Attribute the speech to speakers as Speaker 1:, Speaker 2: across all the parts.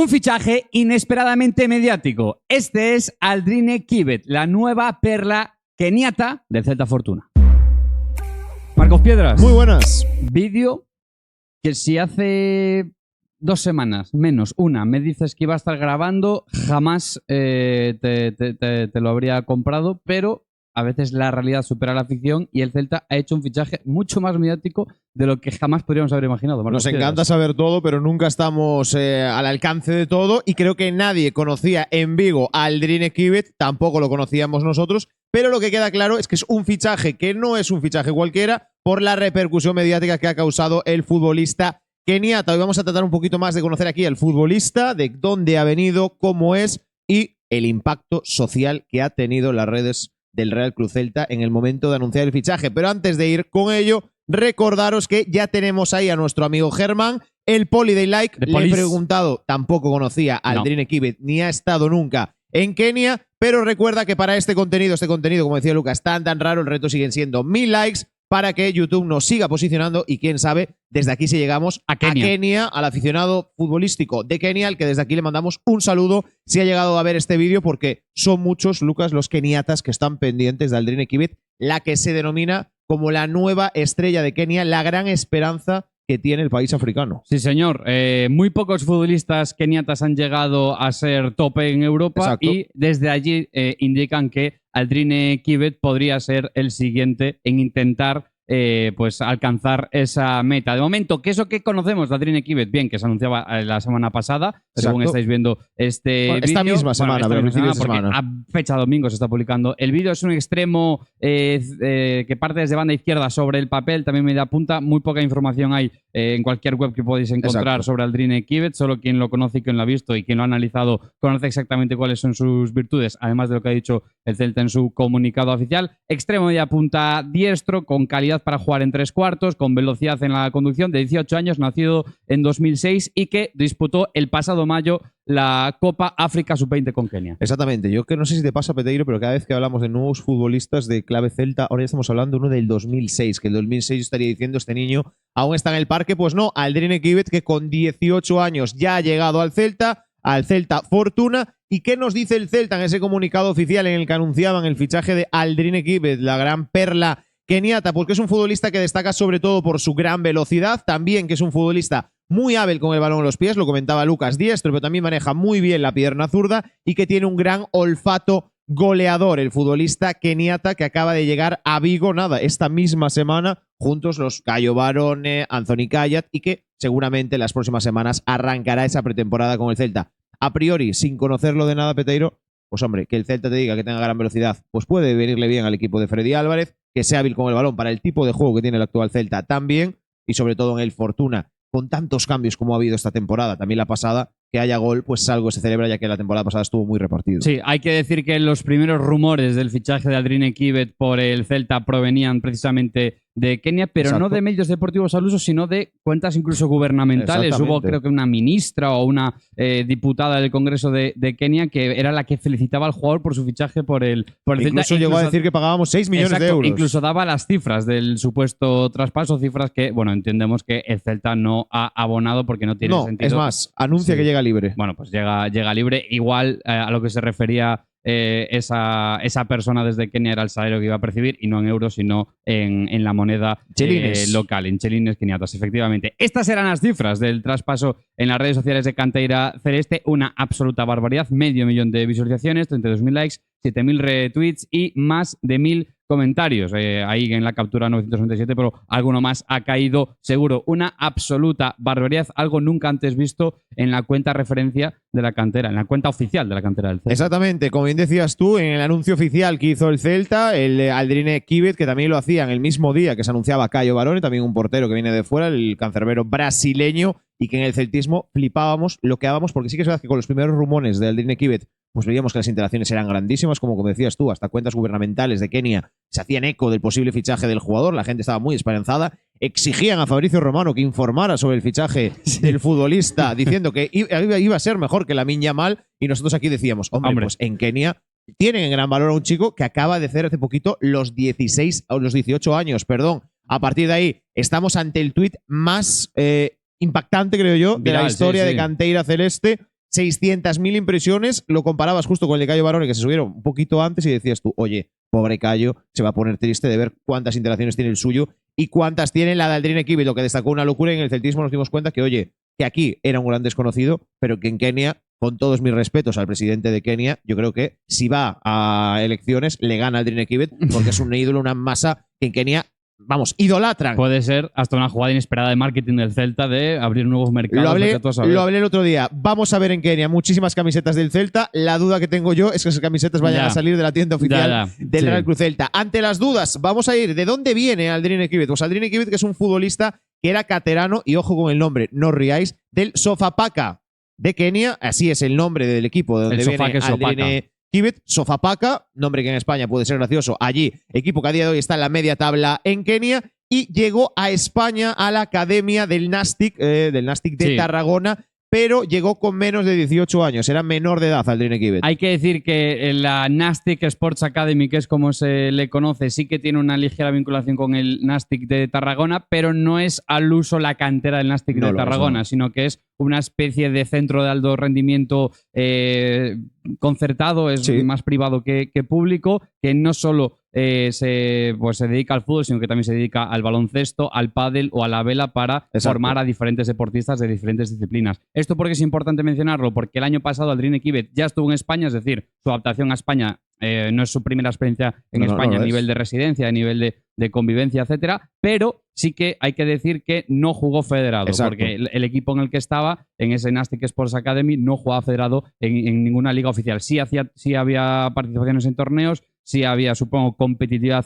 Speaker 1: Un fichaje inesperadamente mediático. Este es Aldrine Kibet, la nueva perla keniata del Celta Fortuna. Marcos Piedras.
Speaker 2: Muy buenas.
Speaker 1: Vídeo que si hace 2 semanas, menos una, me dices que iba a estar grabando, jamás te lo habría comprado, pero a veces la realidad supera la ficción y el Celta ha hecho un fichaje mucho más mediático de lo que jamás podríamos haber imaginado. Marcos
Speaker 2: Nos encanta
Speaker 1: Piedras.
Speaker 2: saber todo, pero nunca estamos al alcance de todo, y creo que nadie conocía en Vigo a Aldrine Kibet, tampoco lo conocíamos nosotros, pero lo que queda claro es que es un fichaje que no es un fichaje cualquiera por la repercusión mediática que ha causado el futbolista keniata. Hoy vamos a tratar un poquito más de conocer aquí al futbolista, de dónde ha venido, cómo es y el impacto social que ha tenido en las redes del Real Club Celta en el momento de anunciar el fichaje. Pero antes de ir con ello, recordaros que ya tenemos ahí a nuestro amigo Germán, el poli de like. Le he preguntado, tampoco conocía a Aldrine Kibet, ni ha estado nunca en Kenia, pero recuerda que para este contenido, como decía Lucas, tan raro, el reto siguen siendo 1000 likes para que YouTube nos siga posicionando y quién sabe, desde aquí si llegamos a Kenia, al aficionado futbolístico de Kenia, al que desde aquí le mandamos un saludo si ha llegado a ver este vídeo, porque son muchos, Lucas, los keniatas que están pendientes de Aldrine Kibet, la que se denomina como la nueva estrella de Kenia, la gran esperanza que tiene el país africano.
Speaker 1: Sí, señor. Muy pocos futbolistas keniatas han llegado a ser tope en Europa. Exacto. Y desde allí indican que Aldrine Kibet podría ser el siguiente en intentar pues alcanzar esa meta. De momento, ¿qué es lo que conocemos de Aldrine Kibet? Bien, que se anunciaba la semana pasada,
Speaker 2: exacto,
Speaker 1: según estáis viendo este vídeo.
Speaker 2: Esta misma semana, pero principio de semana.
Speaker 1: A fecha domingo se está publicando. El vídeo es un extremo que parte desde banda izquierda sobre el papel, también media punta. Muy poca información hay en cualquier web que podéis encontrar, exacto, sobre Aldrine Kibet. Solo quien lo conoce y quien lo ha visto y quien lo ha analizado conoce exactamente cuáles son sus virtudes, además de lo que ha dicho el Celta en su comunicado oficial. Extremo media punta diestro, con calidad para jugar en 3 cuartos, con velocidad en la conducción, de 18 años, nacido en 2006 y que disputó el pasado mayo la Copa África Sub-20 con Kenia.
Speaker 2: Exactamente. Yo que no sé si te pasa, Peteiro, pero cada vez que hablamos de nuevos futbolistas de clave celta, ahora ya estamos hablando de uno del 2006, que el 2006 estaría diciendo este niño aún está en el parque. Pues no, Aldrine Kibet, que con 18 años ya ha llegado al Celta Fortuna. ¿Y qué nos dice el Celta en ese comunicado oficial en el que anunciaban el fichaje de Aldrine Kibet, la gran perla keniata? Pues que es un futbolista que destaca sobre todo por su gran velocidad, también que es un futbolista muy hábil con el balón en los pies, lo comentaba Lucas, diestro, pero también maneja muy bien la pierna zurda y que tiene un gran olfato goleador, el futbolista keniata que acaba de llegar a Vigo, esta misma semana, juntos los Cayo Barone, Anthony Kayat, y que seguramente en las próximas semanas arrancará esa pretemporada con el Celta. A priori, sin conocerlo de nada, Peteiro, pues hombre, que el Celta te diga que tenga gran velocidad, pues puede venirle bien al equipo de Freddy Álvarez, que sea hábil con el balón para el tipo de juego que tiene el actual Celta también, y sobre todo en el Fortuna, con tantos cambios como ha habido esta temporada, también la pasada, que haya gol, pues algo se celebra, ya que la temporada pasada estuvo muy repartido.
Speaker 1: Sí, hay que decir que los primeros rumores del fichaje de Aldrine Kibet por el Celta provenían precisamente de Kenia, pero exacto, no de medios deportivos al uso, sino de cuentas incluso gubernamentales. Hubo, creo que una ministra o una diputada del Congreso de Kenia que era la que felicitaba al jugador por su fichaje por el Celta.
Speaker 2: Incluso llegó a decir que pagábamos 6 millones de euros.
Speaker 1: Incluso daba las cifras del supuesto traspaso, cifras que, bueno, entendemos que el Celta no ha abonado porque no tiene sentido.
Speaker 2: Es más, anuncia que llega libre.
Speaker 1: Bueno, pues llega libre. Igual a lo que se refería esa persona desde Kenia era el salario que iba a percibir, y no en euros, sino en la moneda local, en chelines keniatas, efectivamente. Estas eran las cifras del traspaso en las redes sociales de Canteira Celeste. Una absoluta barbaridad. 500.000 de visualizaciones, 32.000 likes, 7.000 retweets y más de 1.000 comentarios. Ahí en la captura 997, pero alguno más ha caído seguro. Una absoluta barbaridad, algo nunca antes visto en la cuenta referencia de la cantera, en la cuenta oficial de la cantera del Celta.
Speaker 2: Exactamente, como bien decías tú, en el anuncio oficial que hizo el Celta, el Aldrine Kibet, que también lo hacía en el mismo día que se anunciaba Cayo Barone, también un portero que viene de fuera, el cancerbero brasileño, y que en el celtismo flipábamos, loqueábamos, porque sí que es verdad que con los primeros rumores de Aldrine Kibet, pues veíamos que las interacciones eran grandísimas, como decías tú, hasta cuentas gubernamentales de Kenia se hacían eco del posible fichaje del jugador, la gente estaba muy esperanzada, exigían a Fabrizio Romano que informara sobre el fichaje del futbolista, diciendo que iba a ser mejor que Lamine Yamal, y nosotros aquí decíamos, hombre, pues en Kenia tienen en gran valor a un chico que acaba de hacer hace poquito los 18 años, perdón. A partir de ahí, estamos ante el tuit más impactante, creo yo, de la historia de Canteira Celeste. 600.000 impresiones, lo comparabas justo con el de Cayo Barone, que se subieron un poquito antes y decías tú, oye, pobre Cayo, se va a poner triste de ver cuántas interacciones tiene el suyo y cuántas tiene la de Aldrine Kibet, lo que destacó una locura. En el celtismo nos dimos cuenta que, oye, que aquí era un gran desconocido, pero que en Kenia, con todos mis respetos al presidente de Kenia, yo creo que si va a elecciones le gana Aldrine Kibet, porque es un ídolo, una masa que en Kenia, vamos, idolatran.
Speaker 1: Puede ser hasta una jugada inesperada de marketing del Celta de abrir nuevos mercados.
Speaker 2: Lo hablé el otro día. Vamos a ver en Kenia muchísimas camisetas del Celta. La duda que tengo yo es que esas camisetas vayan a salir de la tienda oficial del Real Cruz Celta. Ante las dudas, vamos a ir. ¿De dónde viene Aldrine Kibet? Pues Aldrine Kibet, que es un futbolista que era caterano, y ojo con el nombre, no os riáis, del Sofapaka de Kenia. Así es el nombre del equipo de donde viene Aldrine Kibet. Sofapaka, nombre que en España puede ser gracioso. Allí, equipo que a día de hoy está en la media tabla en Kenia, y llegó a España a la academia del Nastic de Tarragona, pero llegó con menos de 18 años. Era menor de edad Aldrine Kibet.
Speaker 1: Hay que decir que la Nastic Sports Academy, que es como se le conoce, sí que tiene una ligera vinculación con el Nastic de Tarragona, pero no es al uso la cantera del Nastic de Tarragona, sino que es una especie de centro de alto rendimiento concertado, es más privado que público, que no solo se dedica al fútbol, sino que también se dedica al baloncesto, al pádel o a la vela para formar a diferentes deportistas de diferentes disciplinas. ¿Esto por qué es importante mencionarlo? Porque el año pasado Aldrine Kibet ya estuvo en España, es decir, su adaptación a España no es su primera experiencia en España a nivel de residencia, a nivel de convivencia, etcétera, pero sí que hay que decir que no jugó federado, porque el equipo en el que estaba, en ese Nastic Sports Academy, no jugaba federado en ninguna liga oficial. Sí había participaciones en torneos, sí había, supongo, competitividad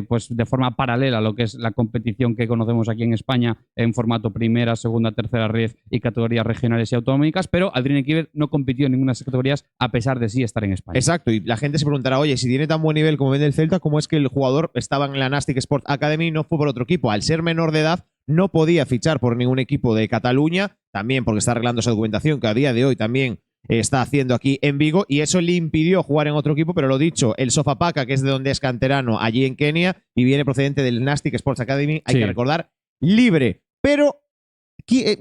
Speaker 1: pues de forma paralela a lo que es la competición que conocemos aquí en España en formato primera, segunda, tercera red y categorías regionales y autonómicas, pero Aldrine Kibet no compitió en ninguna de esas categorías a pesar de sí estar en España.
Speaker 2: Exacto, y la gente se preguntará, oye, si tiene tan buen nivel como vende el Celta, ¿cómo es que el jugador estaba en la Nastic Sport Academy y no fue por otro equipo? Al ser menor de edad, no podía fichar por ningún equipo de Cataluña, también porque está arreglando esa documentación que a día de hoy también está haciendo aquí en Vigo, y eso le impidió jugar en otro equipo, pero lo dicho, el Sofapaka, que es de donde es canterano allí en Kenia y viene procedente del Nastic Sports Academy, hay que recordar, libre. Pero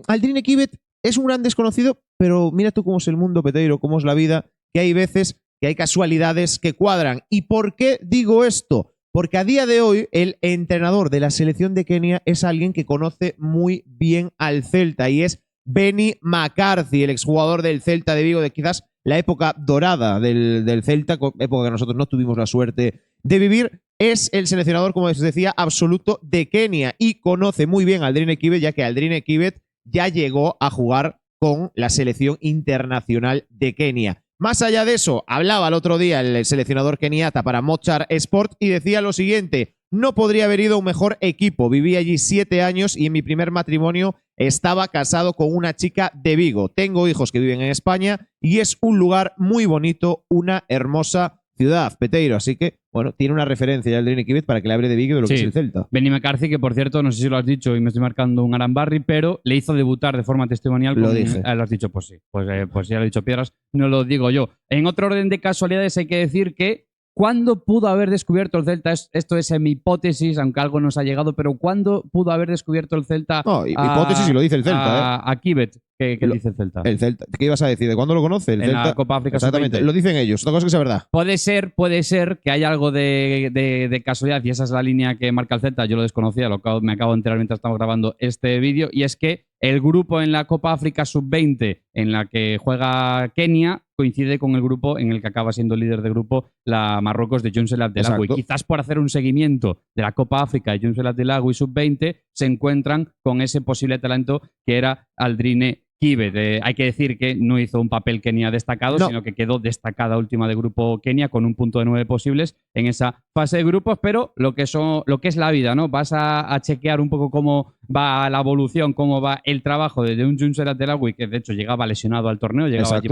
Speaker 2: Aldrine Kibet es un gran desconocido, pero mira tú cómo es el mundo, Peteiro, cómo es la vida, que hay veces que hay casualidades que cuadran. ¿Y por qué digo esto? Porque a día de hoy el entrenador de la selección de Kenia es alguien que conoce muy bien al Celta, y es Benny McCarthy, el exjugador del Celta de Vigo, de quizás la época dorada del Celta, época que nosotros no tuvimos la suerte de vivir. Es el seleccionador, como os decía, absoluto de Kenia, y conoce muy bien a Aldrine Kibet, ya que Aldrine Kibet ya llegó a jugar con la selección internacional de Kenia. Más allá de eso, hablaba el otro día el seleccionador keniata para Mochar Sport y decía lo siguiente: no podría haber ido a un mejor equipo. Viví allí 7 años y en mi primer matrimonio estaba casado con una chica de Vigo. Tengo hijos que viven en España y es un lugar muy bonito, una hermosa ciudad, Peteiro. Así que, bueno, tiene una referencia ya Aldrine Kibet para que le hable de Vigo de lo que es el Celta.
Speaker 1: Benny McCarthy, que por cierto, no sé si lo has dicho y me estoy marcando un Arambarri, pero le hizo debutar de forma testimonial.
Speaker 2: Lo dije.
Speaker 1: Lo has dicho, pues sí. Pues ya lo he dicho Piedras, no lo digo yo. En otro orden de casualidades hay que decir que ¿cuándo pudo haber descubierto el Celta? Esto es en mi hipótesis, aunque algo nos ha llegado, pero ¿cuándo pudo haber descubierto el Celta?
Speaker 2: No, hipótesis y lo dice el Celta.
Speaker 1: A Kibet. ¿Qué dice el Celta?
Speaker 2: El Celta. ¿Qué ibas a decir? ¿De cuándo lo conoce? El Celta.
Speaker 1: La Copa África.
Speaker 2: Exactamente.
Speaker 1: Sub-20.
Speaker 2: Lo dicen ellos. Otra cosa que sea verdad.
Speaker 1: Puede ser que haya algo de casualidad, y esa es la línea que marca el Celta. Yo lo desconocía, me acabo de enterar mientras estamos grabando este vídeo, y es que el grupo en la Copa África Sub-20 en la que juega Kenia coincide con el grupo en el que acaba siendo líder de grupo la Marruecos de Younes El Abdelagui. Quizás por hacer un seguimiento de la Copa África de Younes El Abdelagui Sub-20 se encuentran con ese posible talento que era Aldrine Kibet. Hay que decir que no hizo un papel Kenia destacado, sino que quedó destacada última de grupo Kenia con un punto de 9 posibles en esa fase de grupos, pero lo que es la vida, ¿no? Vas a chequear un poco cómo va la evolución, cómo va el trabajo de un Younes El Abdelagui, que de hecho llegaba lesionado al torneo, llegaba allí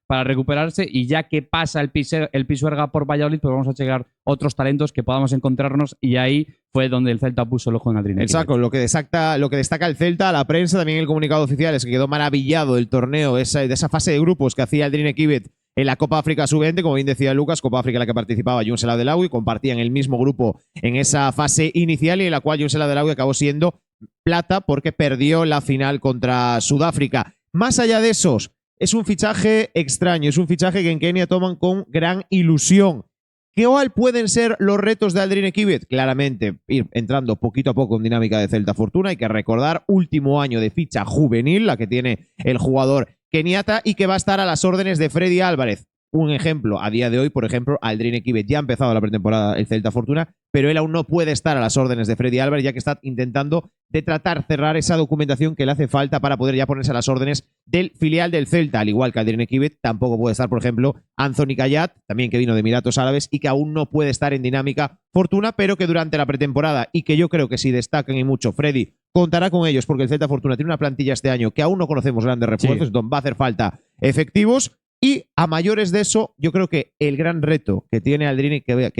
Speaker 1: para recuperarse, y ya que pasa el Pisuerga por Valladolid, pues vamos a checar otros talentos que podamos encontrarnos, y ahí fue donde el Celta puso el ojo en Aldrine Kibet.
Speaker 2: Exacto, lo que destaca el Celta, la prensa, también el comunicado oficial, es que quedó maravillado del torneo, de esa fase de grupos que hacía Aldrine Kibet en la Copa África Sub-20, como bien decía Lucas, Copa África en la que participaba Younes El Abdelagui, compartían el mismo grupo en esa fase inicial, y en la cual Younes El Abdelagui acabó siendo plata porque perdió la final contra Sudáfrica. Más allá de esos, es un fichaje extraño, es un fichaje que en Kenia toman con gran ilusión. ¿Cuál pueden ser los retos de Aldrine Kibet? Claramente, ir entrando poquito a poco en dinámica de Celta Fortuna. Hay que recordar, último año de ficha juvenil, la que tiene el jugador keniata, y que va a estar a las órdenes de Freddy Álvarez. Un ejemplo, a día de hoy, por ejemplo, Aldrine Kibet ya ha empezado la pretemporada el Celta Fortuna, pero él aún no puede estar a las órdenes de Freddy Álvarez, ya que está intentando de tratar cerrar esa documentación que le hace falta para poder ya ponerse a las órdenes del filial del Celta, al igual que Aldrine Kibet. Tampoco puede estar, por ejemplo, Anthony Kayat, también que vino de Emiratos Árabes y que aún no puede estar en dinámica Fortuna, pero que durante la pretemporada, y que yo creo que si destacan y mucho, Freddy contará con ellos, porque el Celta Fortuna tiene una plantilla este año que aún no conocemos grandes refuerzos, sí, donde va a hacer falta efectivos. Y a mayores de eso, yo creo que el gran reto que tiene Aldrine Kibet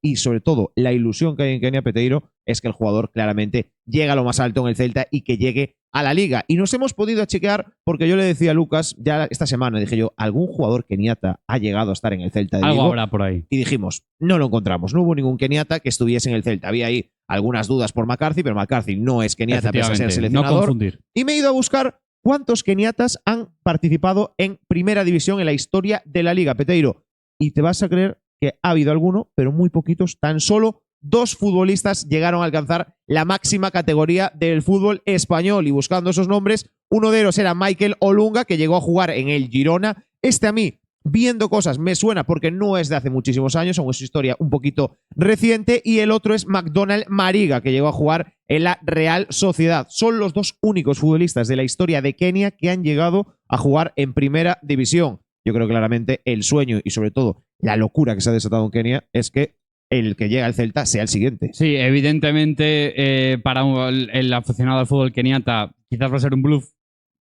Speaker 2: y sobre todo la ilusión que hay en Kenia, Peteiro, es que el jugador claramente llegue a lo más alto en el Celta y que llegue a la Liga. Y nos hemos podido chequear, porque yo le decía a Lucas ya esta semana, dije yo, ¿algún jugador keniata ha llegado a estar en el Celta de Vigo?
Speaker 1: Algo habrá por ahí.
Speaker 2: Y dijimos, no lo encontramos. No hubo ningún keniata que estuviese en el Celta. Había ahí algunas dudas por McCarthy, pero McCarthy no es keniata pese a ser seleccionador.
Speaker 1: No confundir.
Speaker 2: Y me he ido a buscar ¿cuántos keniatas han participado en primera división en la historia de la Liga, Peteiro? Y te vas a creer que ha habido alguno, pero muy poquitos. Tan solo 2 futbolistas llegaron a alcanzar la máxima categoría del fútbol español. Y buscando esos nombres, uno de ellos era Michael Olunga, que llegó a jugar en el Girona. A mí, viendo cosas, me suena porque no es de hace muchísimos años, aunque es su historia un poquito reciente. Y el otro es McDonald Mariga, que llegó a jugar en la Real Sociedad. Son los 2 únicos futbolistas de la historia de Kenia que han llegado a jugar en primera división. Yo creo claramente el sueño y sobre todo la locura que se ha desatado en Kenia es que el que llega al Celta sea el siguiente.
Speaker 1: Sí, evidentemente para el aficionado al fútbol keniata quizás va a ser un bluff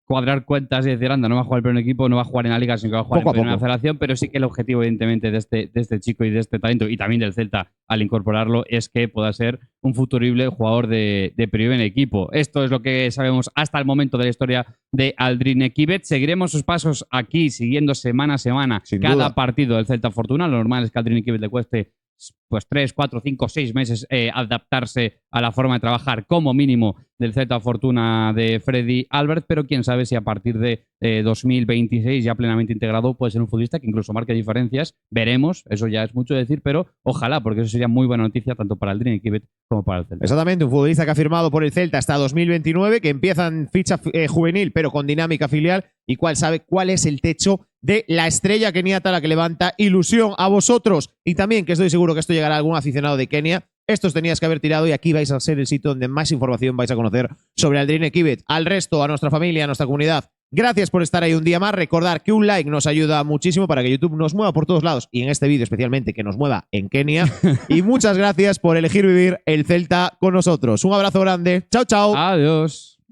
Speaker 1: cuadrar cuentas y decir, anda, no va a jugar el primer equipo, no va a jugar en la Liga, sino que va a jugar en Primera Federación, pero sí que el objetivo, evidentemente, de este chico y de este talento, y también del Celta al incorporarlo, es que pueda ser un futurible jugador de primer equipo. Esto es lo que sabemos hasta el momento de la historia de Aldrine Kibet. Seguiremos sus pasos aquí, siguiendo semana a semana cada partido del Celta Fortuna. Lo normal es que a Aldrine Kibet le cueste pues 3, 4, 5, 6 meses adaptarse a la forma de trabajar como mínimo del Celta Fortuna de Freddy Álvarez, pero quién sabe si a partir de 2026 ya plenamente integrado puede ser un futbolista que incluso marque diferencias. Veremos, eso ya es mucho decir, pero ojalá, porque eso sería muy buena noticia tanto para Aldrine Kibet como para el Celta.
Speaker 2: Exactamente, un futbolista que ha firmado por el Celta hasta 2029, que empieza en ficha juvenil pero con dinámica filial, y cuál sabe cuál es el techo de la estrella keniata, la que levanta ilusión a vosotros, y también que estoy seguro que esto llegará a algún aficionado de Kenia. Estos tenías que haber tirado, y aquí vais a ser el sitio donde más información vais a conocer sobre Aldrine Kibet. Al resto, a nuestra familia, a nuestra comunidad, gracias por estar ahí un día más. Recordar que un like nos ayuda muchísimo para que YouTube nos mueva por todos lados, y en este vídeo especialmente que nos mueva en Kenia. Y muchas gracias por elegir vivir el Celta con nosotros. Un abrazo grande. Chao, chao.
Speaker 1: Adiós.